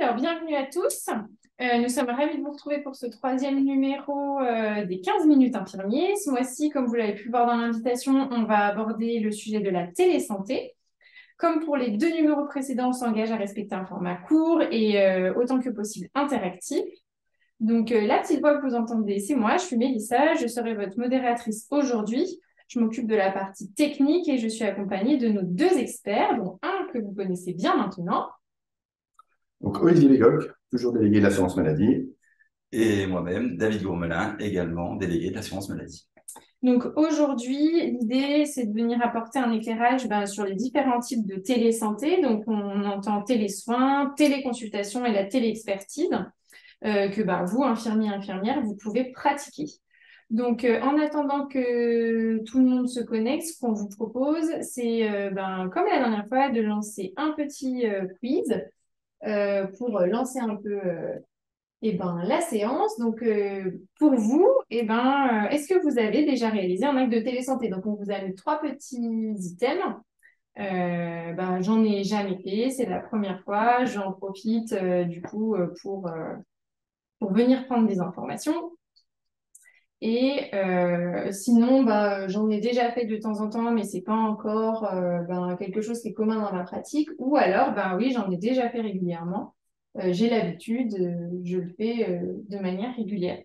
Alors, bienvenue à tous. Nous sommes ravis de vous retrouver pour ce troisième numéro des 15 minutes infirmiers. Ce mois-ci, comme vous l'avez pu voir dans l'invitation, on va aborder le sujet de la télésanté. Comme pour les deux numéros précédents, on s'engage à respecter un format court et autant que possible interactif. Donc, la petite voix que vous entendez, c'est moi, je suis Mélissa, je serai votre modératrice aujourd'hui. Je m'occupe de la partie technique et je suis accompagnée de nos deux experts, dont un que vous connaissez bien maintenant. Donc, Olivier Légoc, toujours délégué de l'assurance maladie. Et moi-même, David Gourmelin, également délégué de l'assurance maladie. Donc aujourd'hui, l'idée, c'est de venir apporter un éclairage sur les différents types de télésanté. Donc on entend télésoins, téléconsultation et la téléexpertise que vous, infirmiers et infirmières, vous pouvez pratiquer. Donc en attendant que tout le monde se connecte, ce qu'on vous propose, c'est comme la dernière fois, de lancer un petit quiz pour lancer un peu la séance. Donc, pour vous, est-ce que vous avez déjà réalisé un acte de télésanté? Donc, on vous a mis trois petits items. J'en ai jamais fait, c'est la première fois. J'en profite pour venir prendre des informations. Et sinon, j'en ai déjà fait de temps en temps, mais c'est pas encore quelque chose qui est commun dans ma pratique. Ou alors, oui, j'en ai déjà fait régulièrement. J'ai l'habitude, je le fais de manière régulière.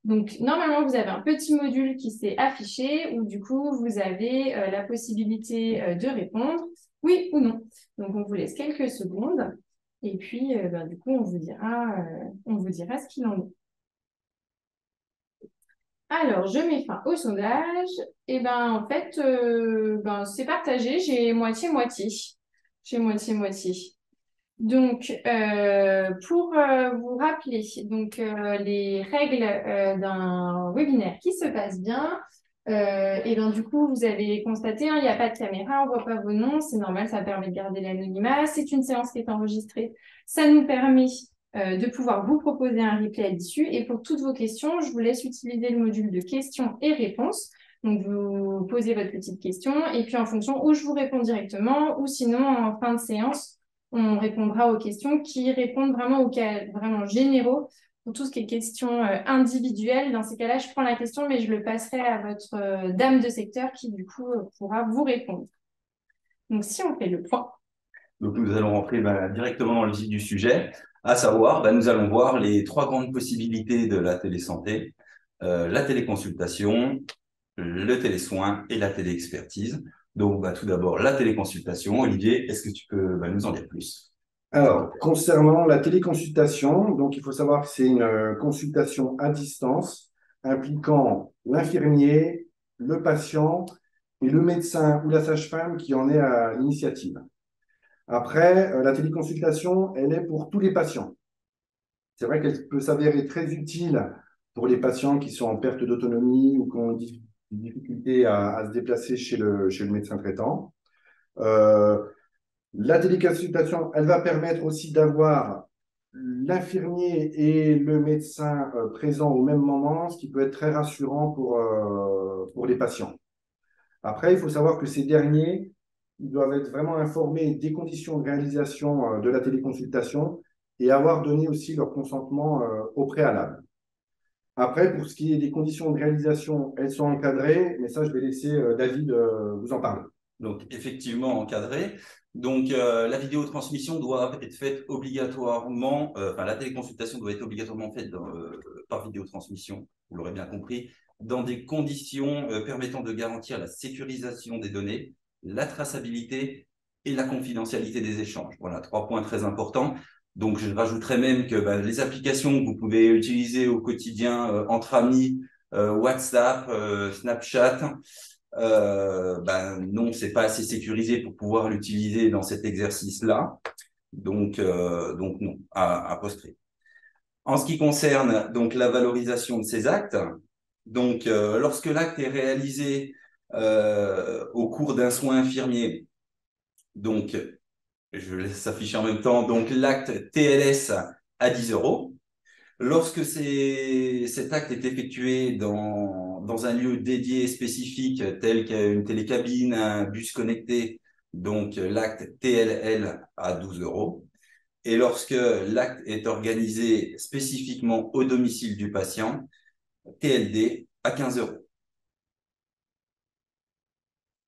Donc, normalement, vous avez un petit module qui s'est affiché où du coup, vous avez la possibilité de répondre oui ou non. Donc, on vous laisse quelques secondes et puis, du coup, on vous dira ce qu'il en est. Alors, je mets fin au sondage. Et en fait, c'est partagé. J'ai moitié-moitié. J'ai moitié-moitié. Donc, pour vous rappeler les règles d'un webinaire qui se passe bien, du coup, vous avez constaté, il n'y a pas de caméra, on ne voit pas vos noms, c'est normal, ça permet de garder l'anonymat. C'est une séance qui est enregistrée. Ça nous permet de pouvoir vous proposer un replay à l'issue. Et pour toutes vos questions, je vous laisse utiliser le module de questions et réponses. Donc, vous posez votre petite question et puis en fonction, où je vous réponds directement ou sinon, en fin de séance, on répondra aux questions qui répondent vraiment aux cas vraiment généraux. Pour tout ce qui est questions individuelles, dans ces cas-là, je prends la question, mais je le passerai à votre dame de secteur qui, du coup, pourra vous répondre. Donc, si on fait le point. Donc, nous allons rentrer directement dans le vif du sujet, à savoir, nous allons voir les trois grandes possibilités de la télésanté, la téléconsultation, le télésoin et la téléexpertise. Donc, tout d'abord, la téléconsultation. Olivier, est-ce que tu peux nous en dire plus? Alors, concernant la téléconsultation, donc il faut savoir que c'est une consultation à distance impliquant l'infirmier, le patient et le médecin ou la sage-femme qui en est à l'initiative. Après, la téléconsultation, elle est pour tous les patients. C'est vrai qu'elle peut s'avérer très utile pour les patients qui sont en perte d'autonomie ou qui ont des difficultés à se déplacer chez le médecin traitant. La téléconsultation, elle va permettre aussi d'avoir l'infirmier et le médecin présents au même moment, ce qui peut être très rassurant pour les patients. Après, il faut savoir que ces derniers, ils doivent être vraiment informés des conditions de réalisation de la téléconsultation et avoir donné aussi leur consentement au préalable. Après, pour ce qui est des conditions de réalisation, elles sont encadrées, mais ça, je vais laisser David vous en parler. Donc, effectivement encadré. Donc, la vidéotransmission doit être faite obligatoirement, la téléconsultation doit être obligatoirement faite par vidéotransmission, vous l'aurez bien compris, dans des conditions permettant de garantir la sécurisation des données, la traçabilité et la confidentialité des échanges. Voilà, trois points très importants. Donc, je rajouterais même que les applications que vous pouvez utiliser au quotidien entre amis, WhatsApp, Snapchat, non, c'est pas assez sécurisé pour pouvoir l'utiliser dans cet exercice-là. Donc non, à poster. En ce qui concerne donc la valorisation de ces actes, donc lorsque l'acte est réalisé au cours d'un soin infirmier, donc je laisse s'afficher en même temps, donc l'acte TLS à 10 euros. Lorsque cet acte est effectué dans un lieu dédié spécifique, tel qu'une télécabine, un bus connecté, donc l'acte TLL à 12 euros. Et lorsque l'acte est organisé spécifiquement au domicile du patient, TLD à 15 €.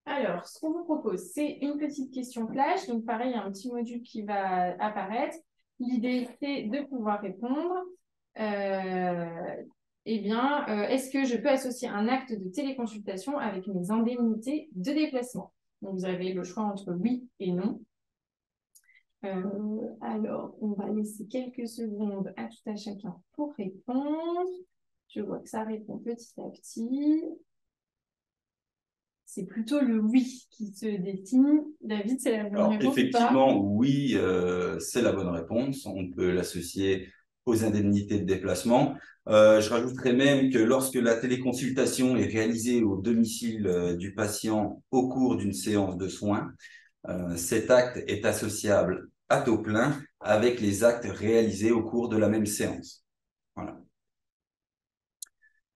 Alors, ce qu'on vous propose, c'est une petite question flash. Donc, pareil, il y a un petit module qui va apparaître. L'idée, c'est de pouvoir répondre. Est-ce que je peux associer un acte de téléconsultation avec mes indemnités de déplacement? Donc, vous avez le choix entre oui et non. Alors, on va laisser quelques secondes à tout à chacun pour répondre. Je vois que ça répond petit à petit. C'est plutôt le oui qui se dessine. David, c'est la bonne Alors, réponse ou pas? effectivement, oui, c'est la bonne réponse. On peut l'associer aux indemnités de déplacement. Je rajouterais même que lorsque la téléconsultation est réalisée au domicile du patient au cours d'une séance de soins, cet acte est associable à taux plein avec les actes réalisés au cours de la même séance. Voilà.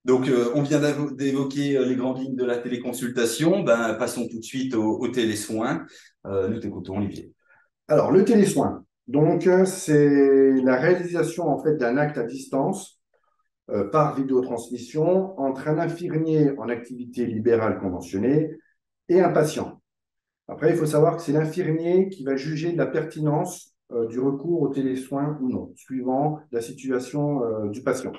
Donc, on vient d'évoquer les grandes lignes de la téléconsultation. Ben, passons tout de suite au télésoin. Nous t'écoutons, Olivier. Alors, le télésoin, donc, c'est la réalisation en fait d'un acte à distance par vidéotransmission entre un infirmier en activité libérale conventionnée et un patient. Après, il faut savoir que c'est l'infirmier qui va juger de la pertinence du recours au télésoin ou non, suivant la situation du patient.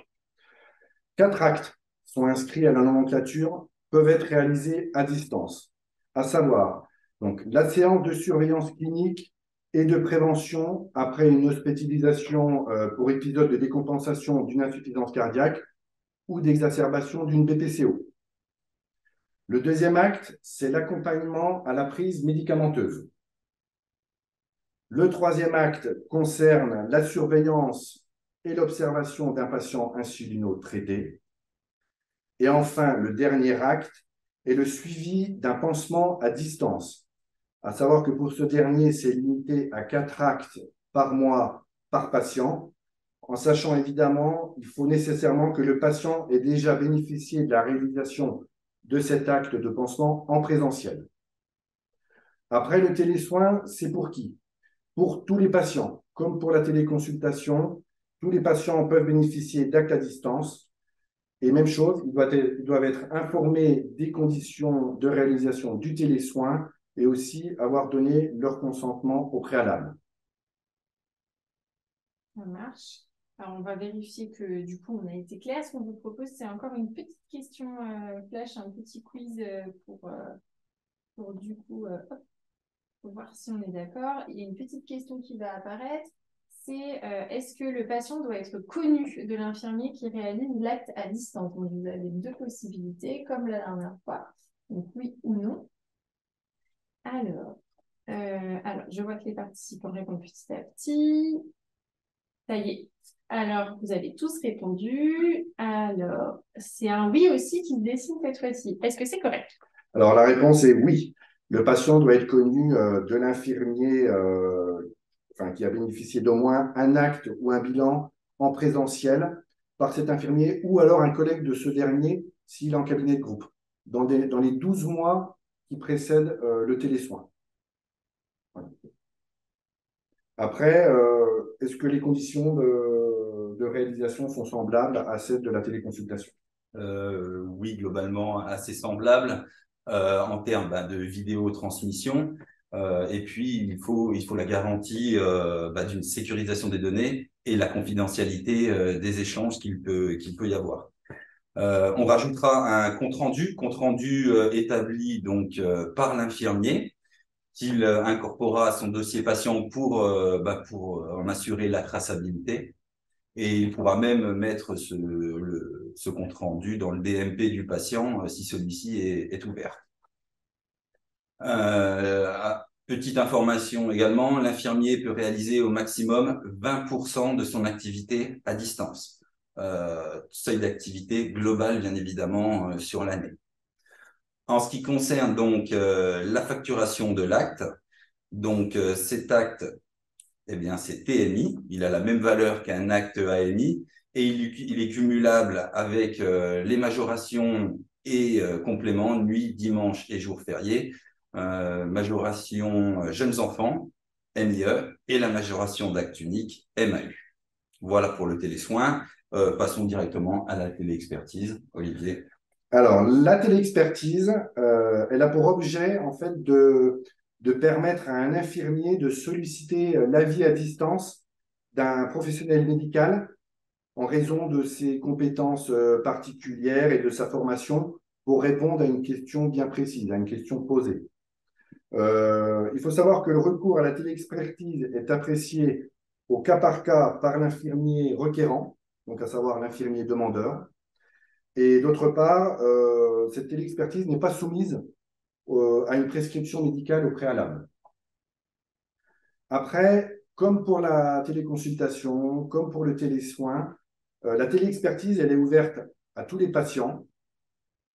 4 actes sont inscrits à la nomenclature, peuvent être réalisés à distance, à savoir donc, la séance de surveillance clinique et de prévention après une hospitalisation pour épisode de décompensation d'une insuffisance cardiaque ou d'exacerbation d'une BPCO. Le deuxième acte, c'est l'accompagnement à la prise médicamenteuse. Le troisième acte concerne la surveillance et l'observation d'un patient insulino-traité. Et enfin, le dernier acte est le suivi d'un pansement à distance. À savoir que pour ce dernier, c'est limité à 4 actes par mois par patient, en sachant évidemment, il faut nécessairement que le patient ait déjà bénéficié de la réalisation de cet acte de pansement en présentiel. Après, le télésoin, c'est pour qui? Pour tous les patients, comme pour la téléconsultation, tous les patients peuvent bénéficier d'actes à distance. Et même chose, ils doivent être informés des conditions de réalisation du télésoin et aussi avoir donné leur consentement au préalable. Ça marche. Alors, on va vérifier que du coup, on a été clair. Ce qu'on vous propose, c'est encore une petite question flash, un petit quiz pour du coup, pour voir si on est d'accord. Il y a une petite question qui va apparaître. C'est est-ce que le patient doit être connu de l'infirmier qui réalise l'acte à distance? Donc, vous avez 2 possibilités, comme la dernière fois. Donc, oui ou non. Alors, je vois que les participants répondent petit à petit. Ça y est. Alors, vous avez tous répondu. Alors, c'est un oui aussi qui se dessine cette fois-ci. Est-ce que c'est correct? Alors, la réponse est oui. Le patient doit être connu de l'infirmier qui a bénéficié d'au moins un acte ou un bilan en présentiel par cet infirmier ou alors un collègue de ce dernier s'il est en cabinet de groupe, dans les 12 mois qui précèdent le télésoin. Voilà. Après, est-ce que les conditions de réalisation sont semblables à celles de la téléconsultation? Oui, globalement assez semblables en termes de vidéotransmission. Et puis, il faut la garantie d'une sécurisation des données et la confidentialité des échanges qu'il peut y avoir. On rajoutera un compte-rendu établi donc par l'infirmier qu'il incorporera à son dossier patient pour en assurer la traçabilité. Et il pourra même mettre ce compte-rendu dans le DMP du patient si celui-ci est ouvert. Petite information également, l'infirmier peut réaliser au maximum 20% de son activité à distance. Seuil d'activité global, bien évidemment, sur l'année. En ce qui concerne donc la facturation de l'acte, donc cet acte, eh bien, c'est TMI, il a la même valeur qu'un acte AMI et il est cumulable avec les majorations et compléments, nuit, dimanche et jours fériés, majoration jeunes enfants, MIE, et la majoration d'acte unique MAU. Voilà pour le télésoin. Passons directement à la téléexpertise. Olivier. Alors, la téléexpertise, elle a pour objet, en fait, de permettre à un infirmier de solliciter l'avis à distance d'un professionnel médical en raison de ses compétences particulières et de sa formation pour répondre à une question bien précise, à une question posée. Il faut savoir que le recours à la téléexpertise est apprécié au cas par l'infirmier requérant, donc à savoir l'infirmier demandeur. Et d'autre part, cette téléexpertise n'est pas soumise à une prescription médicale au préalable. Après, comme pour la téléconsultation, comme pour le télésoin, la téléexpertise, elle est ouverte à tous les patients.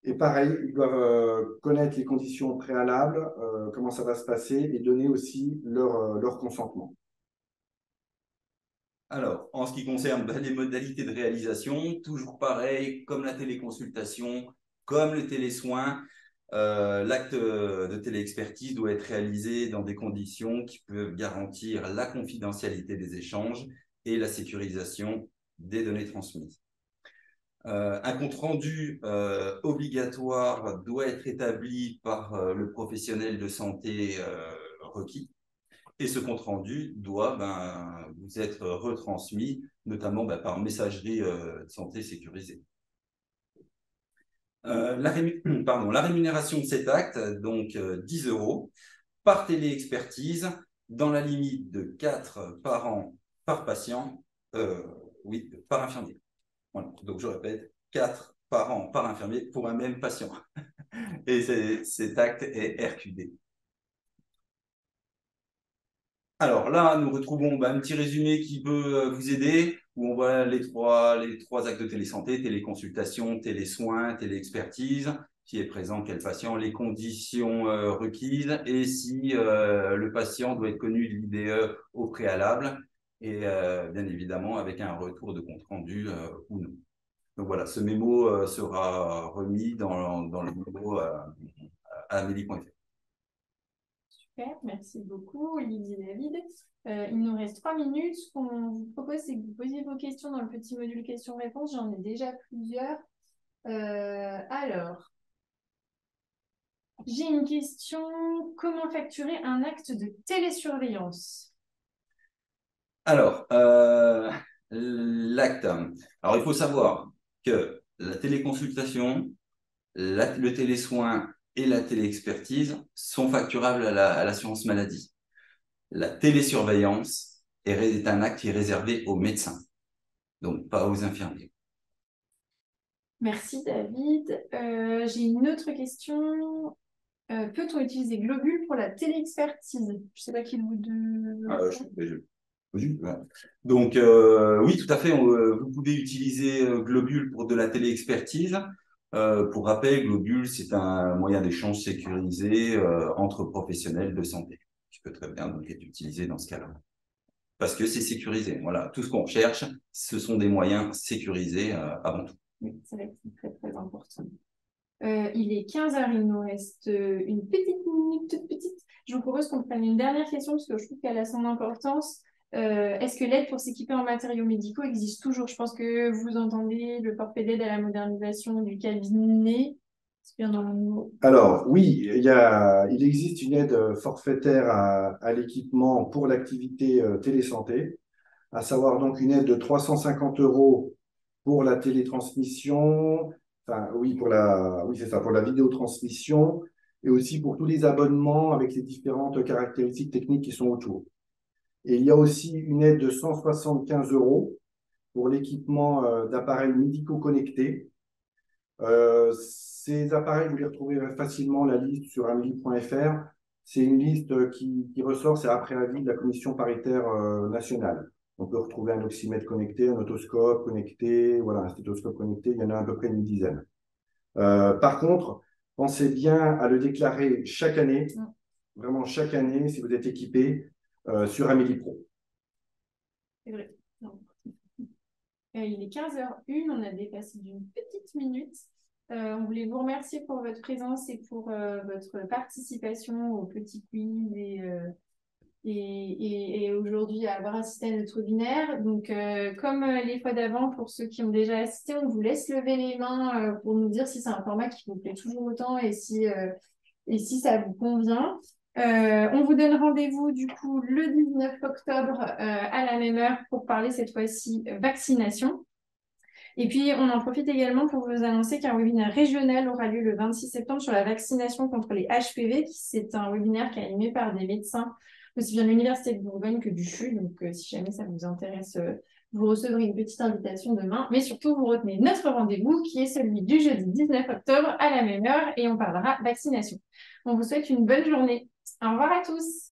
Et pareil, ils doivent connaître les conditions préalables, comment ça va se passer et donner aussi leur consentement. Alors, en ce qui concerne les modalités de réalisation, toujours pareil, comme la téléconsultation, comme le télésoin, l'acte de téléexpertise doit être réalisé dans des conditions qui peuvent garantir la confidentialité des échanges et la sécurisation des données transmises. Un compte-rendu obligatoire doit être établi par le professionnel de santé requis. Et ce compte-rendu doit vous être retransmis, notamment par messagerie de santé sécurisée. La rémunération de cet acte, donc 10 € par téléexpertise, dans la limite de 4 par an par patient, par infirmier. Voilà. Donc je répète, 4 par an par infirmier pour un même patient. Et cet acte est RQD. Alors là, nous retrouvons un petit résumé qui peut vous aider, où on voit les trois actes de télésanté, téléconsultation, télésoin, téléexpertise, qui est présent, quel patient, les conditions requises, et si le patient doit être connu de l'IDE au préalable, et bien évidemment avec un retour de compte-rendu ou non. Donc voilà, ce mémo sera remis dans le mémo à amélie.fr. Super, merci beaucoup, Olivier David. Il nous reste 3 minutes. Ce qu'on vous propose, c'est que vous posiez vos questions dans le petit module questions-réponses. J'en ai déjà plusieurs. Alors, j'ai une question. Comment facturer un acte de télésurveillance? Alors, l'acte. Alors, il faut savoir que la téléconsultation, le télésoin et la téléexpertise sont facturables à l'assurance maladie. La télésurveillance est un acte qui est réservé aux médecins, donc pas aux infirmiers. Merci, David. J'ai une autre question. Peut-on utiliser Globule pour la téléexpertise? Je ne sais pas qui vous deux. Donc, oui, tout à fait. Vous pouvez utiliser Globule pour de la téléexpertise. Pour rappel, Globule, c'est un moyen d'échange sécurisé entre professionnels de santé, qui peut très bien donc, être utilisé dans ce cas-là. Parce que c'est sécurisé. Voilà, tout ce qu'on recherche, ce sont des moyens sécurisés avant tout. Oui, c'est vrai que c'est très, très important. Il est 15 h, il nous reste une petite minute, toute petite. Je vous propose qu'on prenne une dernière question parce que je trouve qu'elle a son importance. Est-ce que l'aide pour s'équiper en matériaux médicaux existe toujours? Je pense que vous entendez le forfait d'aide à la modernisation du cabinet. Alors, oui, il existe une aide forfaitaire à l'équipement pour l'activité télésanté, à savoir donc une aide de 350 € pour la télétransmission, enfin, oui, c'est ça, pour la vidéotransmission, et aussi pour tous les abonnements avec les différentes caractéristiques techniques qui sont autour. Et il y a aussi une aide de 175 € pour l'équipement d'appareils médicaux connectés. Ces appareils, vous les retrouverez facilement la liste sur amélie.fr. C'est une liste qui ressort, c'est après avis de la commission paritaire nationale. On peut retrouver un oxymètre connecté, un otoscope connecté, voilà, un stéthoscope connecté, il y en a à peu près une dizaine. Par contre, pensez bien à le déclarer chaque année, vraiment chaque année, si vous êtes équipé sur Amélie Pro. C'est vrai. Il est 15 h 01, on a dépassé d'une petite minute. On voulait vous remercier pour votre présence et pour votre participation au petit quiz et et aujourd'hui à avoir assisté à notre webinaire. Donc, comme les fois d'avant, pour ceux qui ont déjà assisté, on vous laisse lever les mains pour nous dire si c'est un format qui vous plaît toujours autant et si ça vous convient. On vous donne rendez-vous du coup le 19 octobre à la même heure pour parler cette fois-ci vaccination. Et puis, on en profite également pour vous annoncer qu'un webinaire régional aura lieu le 26 septembre sur la vaccination contre les HPV. C'est un webinaire qui est animé par des médecins aussi bien de l'Université de Bourgogne que du CHU. Donc, si jamais ça vous intéresse, vous recevrez une petite invitation demain. Mais surtout, vous retenez notre rendez-vous qui est celui du jeudi 19 octobre à la même heure et on parlera vaccination. On vous souhaite une bonne journée. Au revoir à tous.